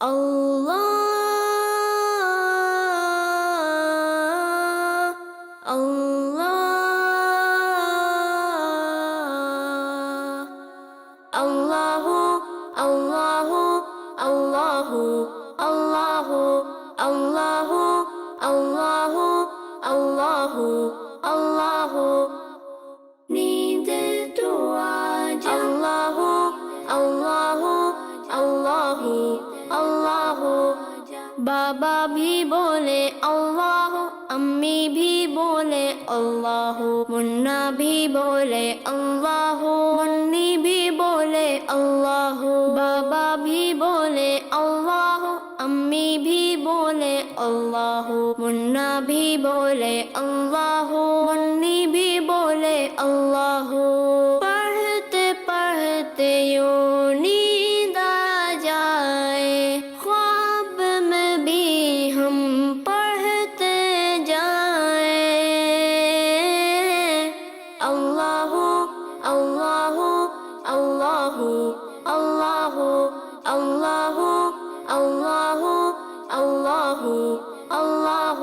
Allah, Allah, Allahu, Allahu, Allahu, Allahu, Allahu, Allahu, Allahu, Allahu. نیند دعا اللہ اللہ اللہ اللہ. بابا بھی بولے اللہ، امی بھی بولے اللہ، منا بھی بولے اللہ، منی بھی بولے اللہ. بابا بھی بولے اللہ، امی بھی بولے اللہ، منا بھی بولے اللہ، منی بھی بولے اللہ. پڑھتے پڑھتے یوں نیند آ جائے، خواب میں بھی ہم پڑھتے جائیں. اللہ اللہ اللہ اللہ اللہ اللہ اللہ اللہ.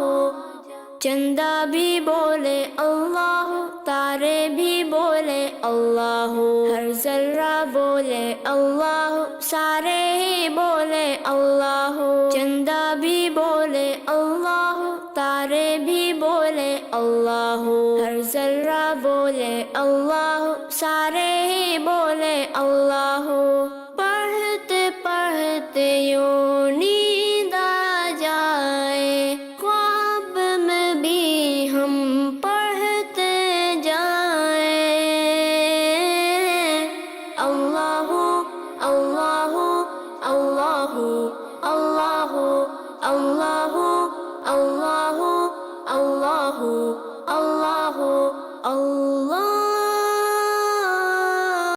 چندہ بھی بولے اللہ، تارے بھی بولے اللہ، ہر ذرہ بولے اللہ، سارے ہی بولے اللہ. چندہ بھی بولے اللہ، تارے بھی بولے اللہ، ہر ذرہ بولے اللہ، سارے ہی بولے اللہ.